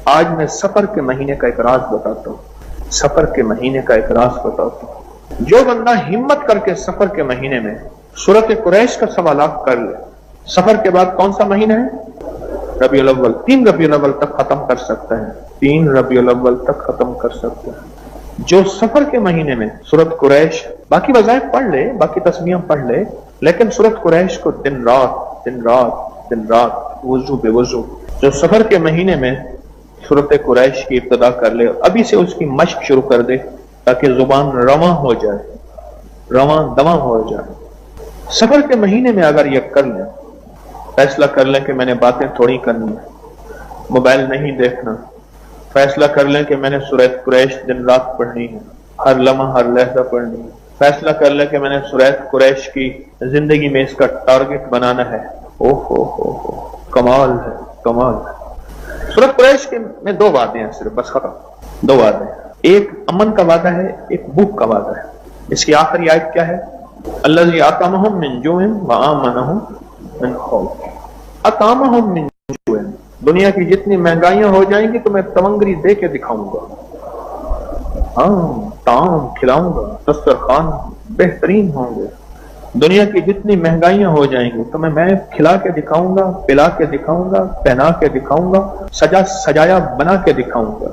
آج میں سفر کے مہینے کا ایک راز بتاتا ہوں، سفر کے مہینے کا ایک راز بتاتا ہوں۔ جو بندہ ہمت کر کے سفر کے مہینے میں سورۃ قریش کا سوالات کر لے، سفر کے بعد کون سا مہینہ ہے؟ ربیع الاول، 3 ربیع الاول تک ختم کر سکتا ہے، 3 ربیع الاول تک ختم کر سکتا ہے۔ جو سفر کے مہینے میں سورۃ قریش، باقی وظائف پڑھ لے، باقی تسمیاں پڑھ لے، لیکن سورۃ قریش کو دن رات دن رات دن رات وضو بے وضو جو سفر کے مہینے میں سورۃ قریش کی ابتدا کر لے، ابھی سے اس کی مشق شروع کر دے تاکہ زبان رواں ہو جائے، رواں دواں ہو جائے۔ سفر کے مہینے میں اگر یہ کر لیں، فیصلہ کر لیں کہ میں نے باتیں تھوڑی کرنی ہے، موبائل نہیں دیکھنا، فیصلہ کر لیں کہ میں نے سورۃ قریش دن رات پڑھنی ہے، ہر لمحہ ہر لحظہ پڑھنی ہے، فیصلہ کر لیں کہ میں نے سورۃ قریش کی زندگی میں اس کا ٹارگٹ بنانا ہے۔ ہو کمال ہے، کمال ہے۔ سورۃ قریش کے میں 2 وعدے ہیں صرف، بس ختم، 2 وعدے ہیں، ایک امن کا وعدہ ہے، ایک بھوک کا وعدہ ہے۔ اس کی آخری آیت کیا ہے؟ الذی اطعمہم من جوع وآمنہم من خوف۔ اطعمہم من جوع، دنیا کی جتنی مہنگائیاں ہو جائیں گی تو میں تمنگری دے کے دکھاؤں گا، ہاں طعام کھلاؤں گا، دسترخوان بہترین ہوں گے۔ دنیا کی جتنی مہنگائیاں ہو جائیں گی تو میں کھلا کے دکھاؤں گا، پلا کے دکھاؤں گا، پہنا کے دکھاؤں گا، سجا سجایا بنا کے دکھاؤں گا۔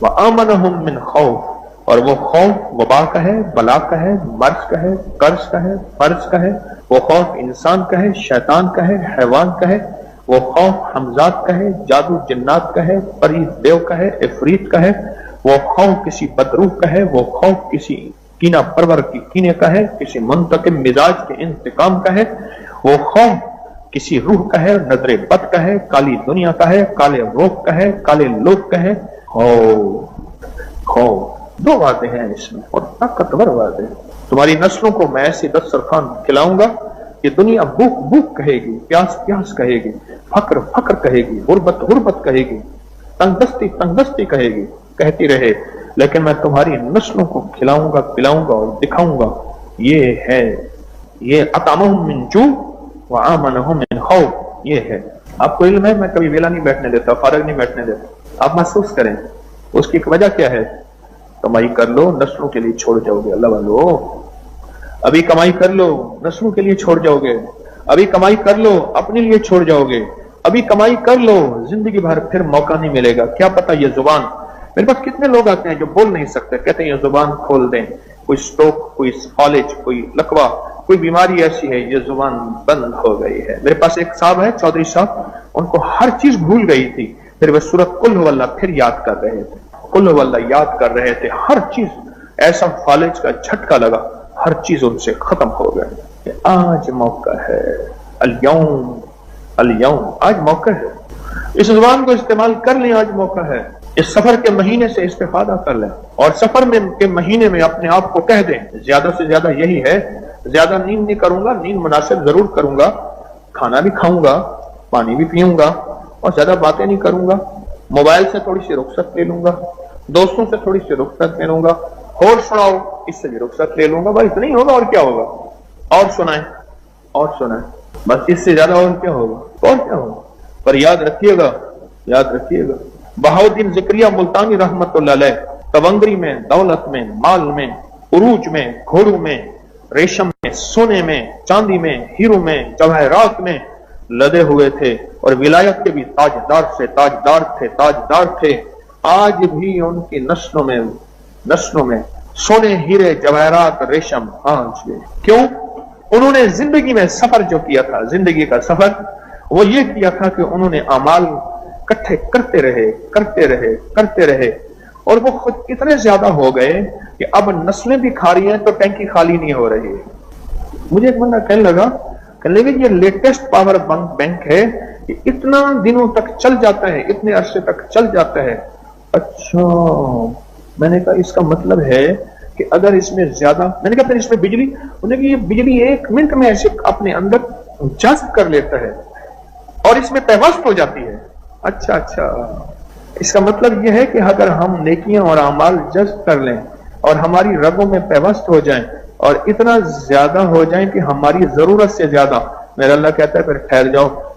وآمنہم من خوف، اور وہ خوف وبا کا ہے، بلا کا ہے، مرض کا ہے، قرض کا ہے، فرض کا ہے، وہ خوف انسان کا ہے، شیطان کا ہے، حیوان کا ہے، وہ خوف حمزات کا ہے، جادو جنات کا ہے، پری دیو کا ہے، عفریت کا ہے، وہ خوف کسی بدروح کا ہے، وہ خوف کسی کینہ پرور کی کینے کا ہے، کسی منتقم مزاج کے انتقام کا ہے، وہ خوف کسی روح کا ہے، نظر بد کا ہے، کالی دنیا کا ہے، کالے روح کا ہے، کالے لوگ کا ہے۔ خوف 2 وعدے ہیں اس میں، اور طاقتور وعدے۔ تمہاری نسلوں کو میں ایسی دسترخوان کھلاؤں گا کہ دنیا بھوک بھوک کہے گی، پیاس پیاس کہے گی، فقر فقر کہے گی، غربت غربت کہے گی، تنگ دستی تنگ دستی کہے گی، کہتی رہے، لیکن میں تمہاری نسلوں کو کھلاؤں گا، پلاؤں گا اور دکھاؤں گا۔ یہ ہے، یہ اطعمہم من جوع وآمنہم من خوف، یہ ہے۔ آپ کو علم ہے میں کبھی ویلا نہیں بیٹھنے دیتا، فارغ نہیں بیٹھنے دیتا۔ آپ محسوس کریں اس کی وجہ کیا ہے؟ کمائی کر لو، نسلوں کے لیے چھوڑ جاؤ گے۔ اللہ والو، ابھی کمائی کر لو، نسلوں کے لیے چھوڑ جاؤ گے۔ ابھی کمائی کر لو، اپنے لیے چھوڑ جاؤ گے۔ ابھی کمائی کر لو، زندگی بھر پھر موقع نہیں ملے گا۔ کیا پتہ یہ زبان، میرے پاس کتنے لوگ آتے ہیں جو بول نہیں سکتے، کہتے ہیں یہ زبان کھول دیں، کوئی سٹروک، کوئی فالج، کوئی لقوہ، کوئی بیماری ایسی ہے یہ زبان بند ہو گئی ہے۔ میرے پاس ایک صاحب ہے، چودھری صاحب، ان کو ہر چیز بھول گئی تھی، پھر وہ سورۃ قل هو اللہ پھر یاد کر رہے تھے، قل هو اللہ یاد کر رہے تھے، ہر چیز ایسا فالج کا جھٹکا لگا، ہر چیز ان سے ختم ہو گئی۔ آج موقع ہے، اليوم اليوم، آج موقع ہے، اس زبان کو استعمال کر لیں، آج موقع ہے۔ اس سفر کے مہینے سے استفادہ کر لیں، اور سفر کے مہینے میں اپنے آپ کو کہہ دیں، زیادہ سے زیادہ یہی ہے، زیادہ نیند نہیں کروں گا، نیند مناسب ضرور کروں گا، کھانا بھی کھاؤں گا، پانی بھی پیوں گا، اور زیادہ باتیں نہیں کروں گا، موبائل سے تھوڑی سی رخصت لے لوں گا، دوستوں سے تھوڑی سی رخصت لے لوں گا، اور سناؤ اس سے بھی رخصت لے لوں گا، بس اتنا ہی ہوگا، اور کیا ہوگا؟ اور سنائیں، اور سنائیں، بس اس سے زیادہ اور کیا ہوگا؟ اور کیا ہوگا؟ پر یاد رکھیے گا، یاد رکھیے گا، بہاؤالدین زکریا ملتانی رحمت اللہ علیہ تونگری میں، دولت میں، مال میں، عروج میں، گھوڑوں میں، ریشم میں، سونے میں، چاندی میں، ہیرو میں، جواہرات میں لدے ہوئے تھے، اور ولایت کے بھی تاجدار سے تاجدار تھے، تاجدار تھے۔ آج بھی ان کی نسلوں میں سونے، ہیرے، جواہرات، ریشم آج بھی۔ کیوں؟ انہوں نے زندگی میں سفر جو کیا تھا، زندگی کا سفر وہ یہ کیا تھا کہ انہوں نے اعمال اکٹھے کرتے رہے، اور وہ خود اتنے زیادہ ہو گئے کہ اب نسلیں بھی کھا رہی ہیں تو ٹینکی خالی نہیں ہو رہی ہے۔ مجھے ایک بندہ کہنے لگا یہ لیٹسٹ پاور بینک ہے، کہ اتنا دنوں تک چل جاتا ہے، اتنے عرصے تک چل جاتا ہے۔ اچھا، میں نے کہا اس کا مطلب ہے کہ اگر اس میں زیادہ، میں نے کہا پھر اس میں بجلی، انہوں نے کہا یہ بجلی 1 منٹ میں ایسے اپنے اندر جذب کر لیتا ہے اور اس میں پیوست ہو جاتی ہے۔ اچھا، اس کا مطلب یہ ہے کہ اگر ہم نیکیاں اور اعمال جذب کر لیں اور ہماری رگوں میں پیوست ہو جائیں اور اتنا زیادہ ہو جائیں کہ ہماری ضرورت سے زیادہ، میرا اللہ کہتا ہے پھر ٹھہر جاؤ،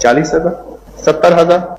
40,000, 70,000,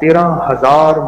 13,000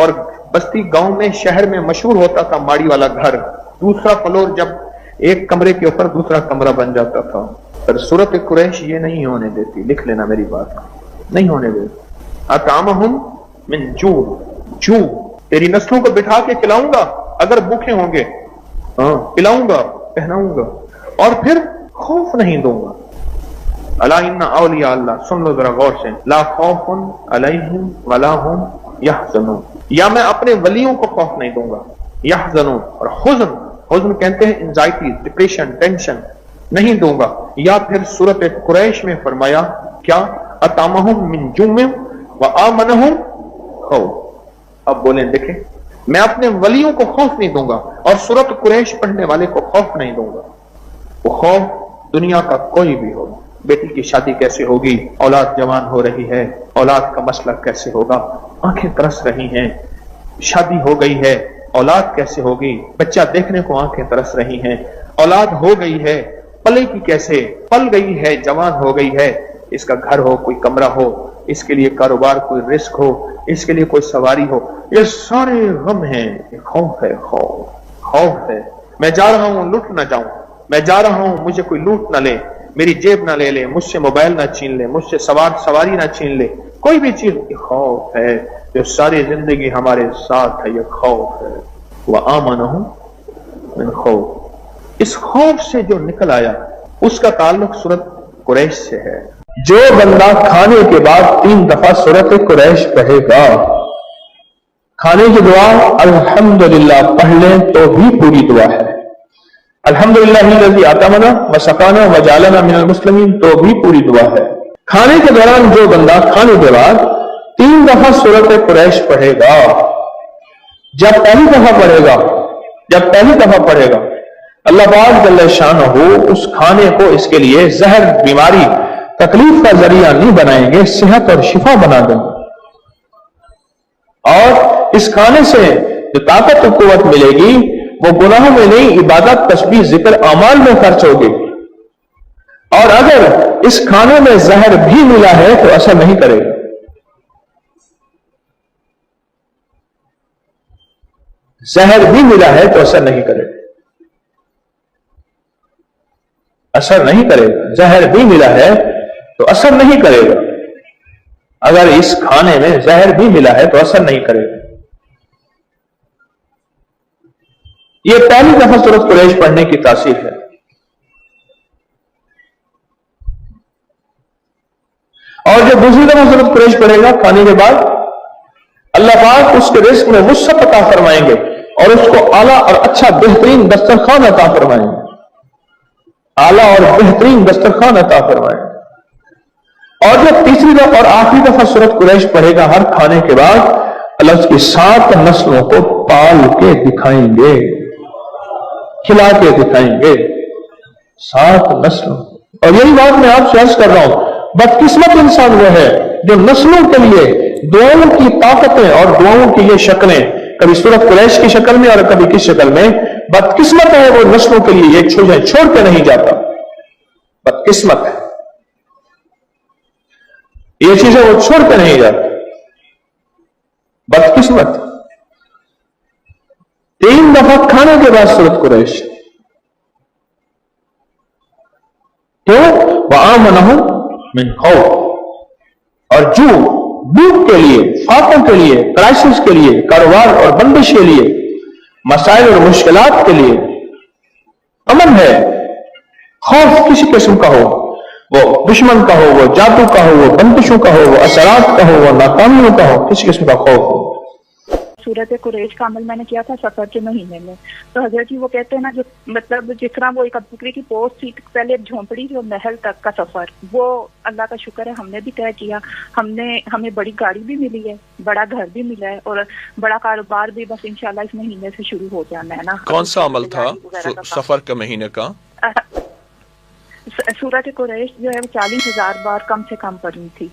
اور بستی گاؤں میں شہر میں مشہور ہوتا تھا ماڑی والا گھر، دوسرا فلور جب ایک کمرے کے اوپر دوسرا کمرہ بن جاتا تھا. پر سورت قریش یہ نہیں ہونے دیتی، لکھ لینا میری بات، نہیں ہونے دیتی. اطعمہم من جو تیری نسلوں کو بٹھا کے کھلاؤں گا اگر بھوکے ہوں گے، پلاؤں گا پہناؤں گا، اور پھر خوف نہیں دوں گا. الا ان اولیاء اللہ، سن لو ذرا غور سے، لا خوف علیہم ولا هم یحزنون، یا میں اپنے ولیوں کو خوف نہیں دوں گا، یحزنون اور حزن کہتے ہیں انزائٹی، ڈپریشن، ٹینشن، نہیں دوں گا. یا پھر سورت قریش میں فرمایا کیا؟ اطعمہم من جوع وآمنہم خوف. اب بولیں دیکھیں، میں اپنے ولیوں کو خوف نہیں دوں گا اور سورت قریش پڑھنے والے کو خوف نہیں دوں گا. وہ خوف دنیا کا کوئی بھی ہو، بیٹی کی شادی کیسے ہوگی، اولاد جوان ہو رہی ہے، اولاد کا مسئلہ کیسے ہوگا، آنکھیں ترس رہی ہیں، شادی ہو گئی ہے، اولاد کیسے ہوگی، بچہ دیکھنے کو آنکھیں ترس رہی ہیں، اولاد ہو گئی ہے، پلے کی کیسے، پل گئی ہے، جوان ہو گئی ہے، اس کا گھر ہو، کوئی کمرہ ہو، اس کے لیے کاروبار، کوئی رزق ہو، اس کے لیے کوئی سواری ہو، یہ سارے غم ہیں. یہ خوف ہے، خوف ہے. میں جا رہا ہوں، لوٹ نہ جاؤں، میں جا رہا ہوں، مجھے کوئی لوٹ نہ لے، میری جیب نہ لے لے، مجھ سے موبائل نہ چھین لے، مجھ سے سواری نہ چھین لے، کوئی بھی چیز. یہ خوف ہے جو ساری زندگی ہمارے ساتھ ہے. یہ خوف ہے. وآمنہم من خوف، اس خوف سے جو نکل آیا اس کا تعلق سورت قریش سے ہے. جو بندہ کھانے کے بعد 3 دفعہ سورت قریش پڑھے گا، کھانے کی دعا الحمدللہ پڑھ لیں تو بھی پوری دعا ہے. الحمدللہ الذی اطعمنا وسقانا وجعلنا من المسلمین تو بھی پوری دعا ہے. کھانے کے دوران جو بندہ کھانے کے بعد 3 دفعہ سورت قریش پڑھے گا، جب پہلی دفعہ پڑھے گا اللہ پاک جل شانہ اس کھانے کو اس کے لیے زہر، بیماری، تکلیف کا ذریعہ نہیں بنائیں گے، صحت اور شفا بنا دیں گے. اور اس کھانے سے جو طاقت و قوت ملے گی وہ گناہوں میں نہیں، عبادت، تسبیح، ذکر، اعمال میں خرچ ہوگی. اور اگر اس کھانے میں زہر بھی ملا ہے تو اثر نہیں کرے گا. زہر بھی ملا ہے تو اثر نہیں کرے گا، اثر نہیں کرے گا. زہر بھی ملا ہے تو اثر نہیں کرے گا. اگر اس کھانے میں زہر بھی ملا ہے تو اثر نہیں کرے گا. یہ پہلی دفعہ سورت قریش پڑھنے کی تاثیر ہے. اور جب دوسری دفعہ سورت قریش پڑھے گا کھانے کے بعد، اللہ پاک اس کے رزق میں وسعت عطا فرمائیں گے اور اس کو اعلیٰ اور اچھا بہترین دسترخوان عطا فرمائیں گے. اعلیٰ اور بہترین دسترخوان عطا فرمائیں گے. اور جب تیسری دفعہ اور آخری دفعہ سورت قریش پڑھے گا ہر کھانے کے بعد، اللہ اس کی 7 نسلوں کو پال کے دکھائیں گے، کھلا کے دکھائیں گے. 7 نسلوں. اور یہی بات میں آپ سے عرض کر رہا ہوں، بدقسمت انسان وہ ہے جو نسلوں کے لیے دعاؤں کی طاقتیں اور دعاؤں کی یہ شکلیں، کبھی سورت قریش کی شکل میں اور کبھی کس شکل میں، بدقسمت ہے وہ نسلوں کے لیے یہ چھوڑ کے نہیں جاتا. بدقسمت ہے یہ چیزیں وہ چھوڑ کے نہیں جاتا. بدقسمت. 3 دفعہ کھانے کے بعد سورت قریش. کیوں؟ وآمنہم من خوف. اور جو بھوک کے لیے، فاقوں کے لیے، کرائسس کے لیے، کاروبار اور بندش کے لیے، مسائل اور مشکلات کے لیے امن ہے. خوف کسی قسم کا ہو، وہ دشمن کا ہو، وہ جادو کا ہو، وہ بندشوں کا ہو، وہ اثرات کا ہو، وہ ناکامیوں کا ہو، کسی قسم کا خوف ہو. سورت قریش کا عمل میں نے کیا تھا سفر کے مہینے میں، تو حضرت جی وہ کہتے ہیں نا، جو مطلب جس طرح وہ ایک ابو بکر کی پوسٹ تھی، پہلے ایک جھونپڑی جو محل تک کا سفر، وہ اللہ کا شکر ہے ہم نے بھی طے کیا. ہمیں بڑی گاڑی بھی ملی ہے، بڑا گھر بھی ملا ہے، اور بڑا کاروبار بھی بس انشاءاللہ اس مہینے سے شروع ہو جانا ہے نا. کون سا عمل تھا سفر کے مہینے کا؟ سورت قریش جو ہے 40,000 بار کم سے کم پڑھی تھی.